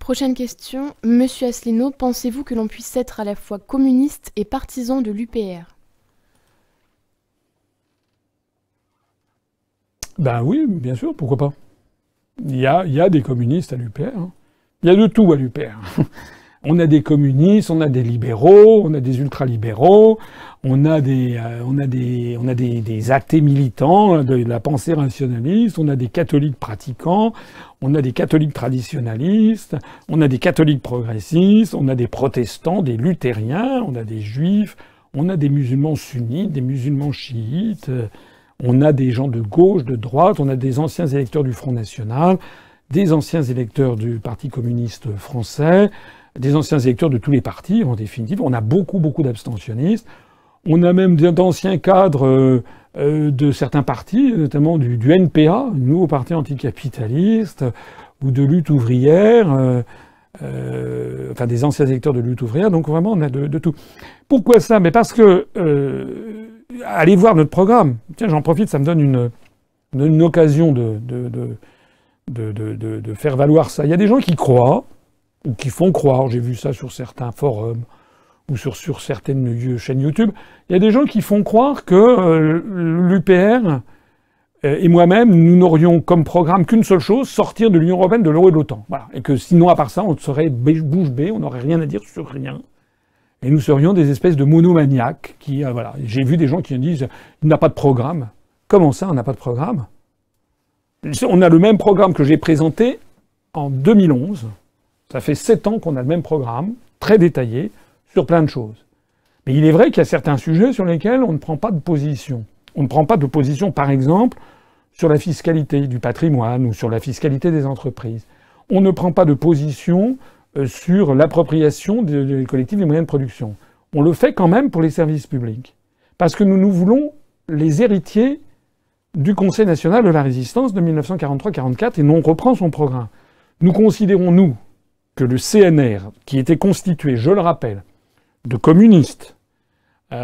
Prochaine question. Monsieur Asselineau, pensez-vous que l'on puisse être à la fois communiste et partisan de l'UPR? Ben oui, bien sûr, pourquoi pas. Il y a des communistes à l'UPR. Hein. Il y a de tout à l'UPR. On a des communistes, on a des libéraux, on a des ultralibéraux, on a des athées militants de la pensée rationaliste, on a des catholiques pratiquants, on a des catholiques traditionnalistes, on a des catholiques progressistes, on a des protestants, des luthériens, on a des juifs, on a des musulmans sunnites, des musulmans chiites, on a des gens de gauche, de droite, on a des anciens électeurs du Front National, des anciens électeurs du Parti communiste français, des anciens électeurs de tous les partis, en définitive. On a beaucoup d'abstentionnistes. On a même d'anciens cadres de certains partis, notamment du NPA, nouveau parti anticapitaliste, ou de lutte ouvrière, enfin des anciens électeurs de lutte ouvrière. Donc vraiment, on a de tout. Pourquoi ça? Mais parce que allez voir notre programme. Tiens, j'en profite, ça me donne une occasion de faire valoir ça. Il y a des gens qui croient, ou qui font croire, j'ai vu ça sur certains forums, ou sur certaines chaînes YouTube, il y a des gens qui font croire que l'UPR et moi-même, nous n'aurions comme programme qu'une seule chose, sortir de l'Union européenne, de l'euro et de l'OTAN. Voilà. Et que sinon, à part ça, on serait bouche bée, on n'aurait rien à dire sur rien. Et nous serions des espèces de monomaniaques qui, voilà. J'ai vu des gens qui disent, il n'a pas de programme. Comment ça, on n'a pas de programme? On a le même programme que j'ai présenté en 2011. Ça fait 7 ans qu'on a le même programme, très détaillé, sur plein de choses. Mais il est vrai qu'il y a certains sujets sur lesquels on ne prend pas de position. On ne prend pas de position, par exemple, sur la fiscalité du patrimoine ou sur la fiscalité des entreprises. On ne prend pas de position sur l'appropriation des collectifs des moyens de production. On le fait quand même pour les services publics. Parce que nous voulons les héritiers du Conseil national de la résistance de 1943-44 et on reprend son programme. Nous considérons, nous, que le CNR, qui était constitué, je le rappelle, de communistes,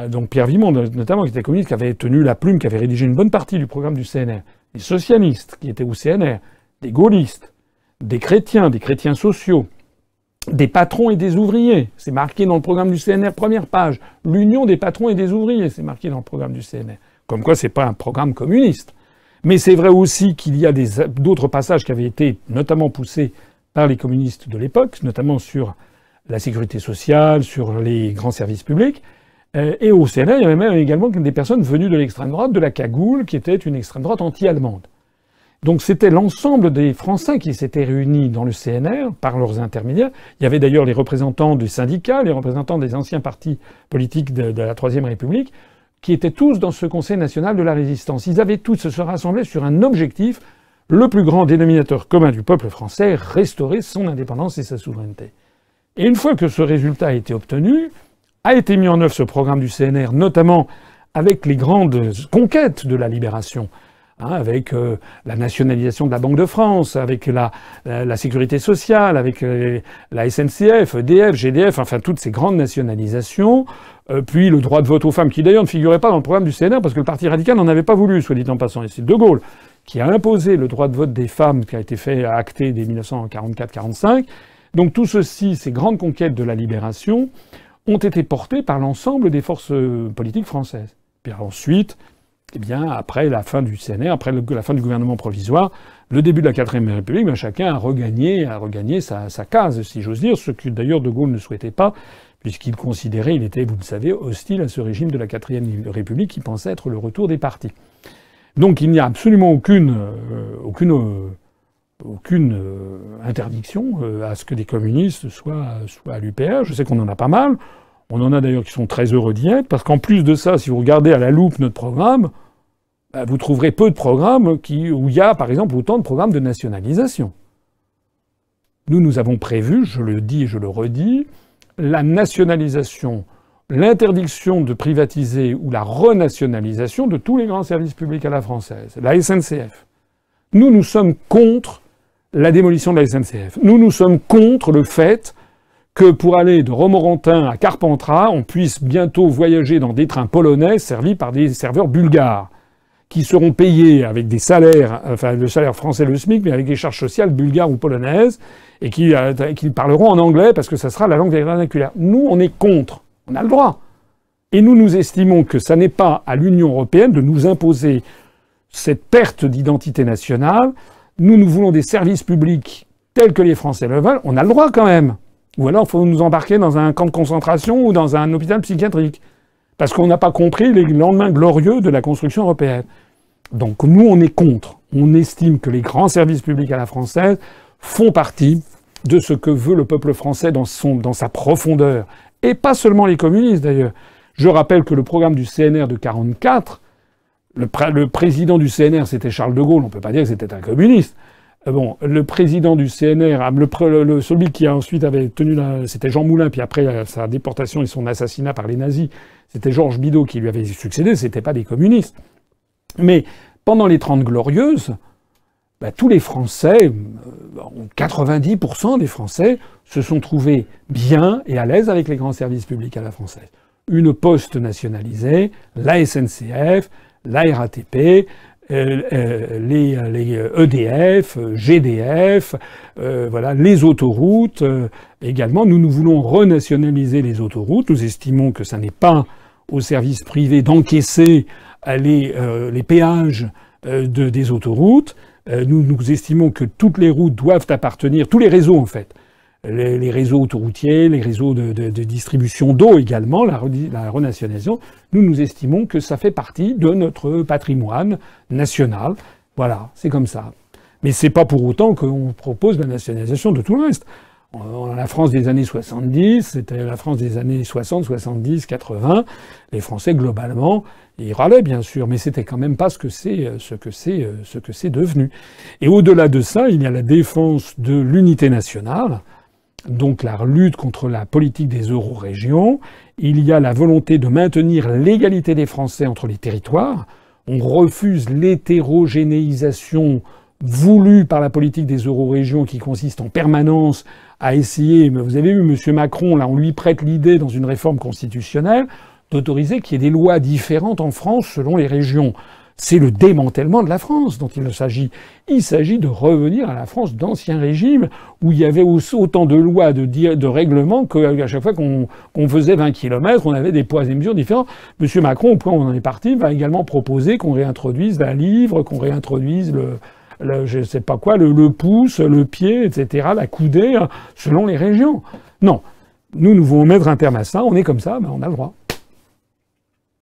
donc Pierre Vimont notamment, qui était communiste, qui avait tenu la plume, qui avait rédigé une bonne partie du programme du CNR, des socialistes qui étaient au CNR, des gaullistes, des chrétiens sociaux, des patrons et des ouvriers, c'est marqué dans le programme du CNR, première page, l'union des patrons et des ouvriers, c'est marqué dans le programme du CNR. Comme quoi, c'est pas un programme communiste. Mais c'est vrai aussi qu'il y a d'autres passages qui avaient été notamment poussés par les communistes de l'époque, notamment sur la sécurité sociale, sur les grands services publics. Et au CNR, il y avait même également des personnes venues de l'extrême droite, de la cagoule, qui était une extrême droite anti-allemande. Donc c'était l'ensemble des Français qui s'étaient réunis dans le CNR par leurs intermédiaires. Il y avait d'ailleurs les représentants des syndicats, les représentants des anciens partis politiques de la Troisième République, qui étaient tous dans ce Conseil national de la résistance. Ils avaient tous se rassembler sur un objectif, le plus grand dénominateur commun du peuple français, restaurer son indépendance et sa souveraineté. Et une fois que ce résultat a été obtenu, a été mis en œuvre ce programme du CNR, notamment avec les grandes conquêtes de la libération, avec la nationalisation de la Banque de France, avec la sécurité sociale, avec la SNCF, EDF, GDF, enfin toutes ces grandes nationalisations, puis le droit de vote aux femmes, qui d'ailleurs ne figurait pas dans le programme du CNR parce que le Parti radical n'en avait pas voulu, soit dit en passant. Et c'est De Gaulle qui a imposé le droit de vote des femmes, qui a été fait acté dès 1944-45. Donc tout ceci, ces grandes conquêtes de la libération, ont été portées par l'ensemble des forces politiques françaises. Puis ensuite, eh bien, après la fin du CNR, après la fin du gouvernement provisoire, le début de la Quatrième République, ben, chacun a regagné sa case, si j'ose dire, ce que d'ailleurs De Gaulle ne souhaitait pas, puisqu'il considérait, il était, vous le savez, hostile à ce régime de la Quatrième République qui pensait être le retour des partis. Donc il n'y a absolument aucune interdiction à ce que des communistes soient à l'UPR. Je sais qu'on en a pas mal. On en a d'ailleurs qui sont très heureux d'y être, parce qu'en plus de ça, si vous regardez à la loupe notre programme, bah, vous trouverez peu de programmes où il y a, par exemple, autant de programmes de nationalisation. Nous avons prévu, je le dis et je le redis, la nationalisation, l'interdiction de privatiser ou la renationalisation de tous les grands services publics à la française, la SNCF. Nous sommes contre la démolition de la SNCF. Nous sommes contre le fait que pour aller de Romorantin à Carpentras, on puisse bientôt voyager dans des trains polonais servis par des serveurs bulgares, qui seront payés avec des salaires, enfin le salaire français, le SMIC, mais avec des charges sociales bulgares ou polonaises, et qui parleront en anglais parce que ça sera la langue vernaculaire. Nous, on est contre. On a le droit. Et nous estimons que ça n'est pas à l'Union européenne de nous imposer cette perte d'identité nationale. Nous voulons des services publics tels que les Français le veulent. On a le droit quand même. Ou alors, il faut nous embarquer dans un camp de concentration ou dans un hôpital psychiatrique. Parce qu'on n'a pas compris les lendemains glorieux de la construction européenne. Donc nous, on est contre. On estime que les grands services publics à la française font partie de ce que veut le peuple français dans sa profondeur. Et pas seulement les communistes, d'ailleurs. Je rappelle que le programme du CNR de 1944, le président du CNR, c'était Charles de Gaulle. On ne peut pas dire que c'était un communiste. Bon, le président du CNR, celui qui ensuite avait tenu c'était Jean Moulin, puis après sa déportation et son assassinat par les nazis, c'était Georges Bidault qui lui avait succédé, c'était pas des communistes. Mais pendant les 30 Glorieuses, tous les Français, 90% des Français, se sont trouvés bien et à l'aise avec les grands services publics à la française. Une poste nationalisée, la SNCF, la RATP, les EDF, GDF, voilà, les autoroutes. Également, nous voulons renationaliser les autoroutes. Nous estimons que ça n'est pas aux services privés d'encaisser les péages des autoroutes. Nous estimons que toutes les routes doivent appartenir, tous les réseaux en fait, les réseaux autoroutiers, les réseaux de distribution d'eau également, la renationalisation, nous estimons que ça fait partie de notre patrimoine national. Voilà, c'est comme ça. Mais c'est pas pour autant qu'on propose la nationalisation de tout le reste. La France des années 70, c'était la France des années 60, 70, 80. Les Français, globalement, ils râlaient, bien sûr, mais c'était quand même pas ce que c'est devenu. Et au-delà de ça, il y a la défense de l'unité nationale, donc la lutte contre la politique des euro-régions. Il y a la volonté de maintenir l'égalité des Français entre les territoires. On refuse l'hétérogénéisation voulue par la politique des euro-régions qui consiste en permanence à essayer, mais vous avez vu M. Macron, là, on lui prête l'idée dans une réforme constitutionnelle d'autoriser qu'il y ait des lois différentes en France selon les régions. C'est le démantèlement de la France dont il s'agit. Il s'agit de revenir à la France d'ancien régime où il y avait autant de lois, de règlements qu'à chaque fois qu'on faisait 20 km, on avait des poids et mesures différents. M. Macron, au point où on en est parti, va également proposer qu'on réintroduise la livre, qu'on réintroduise je sais pas quoi, le pouce, le pied, etc., la coudée, selon les régions. Non. Nous voulons mettre un terme à ça. On est comme ça, on a le droit.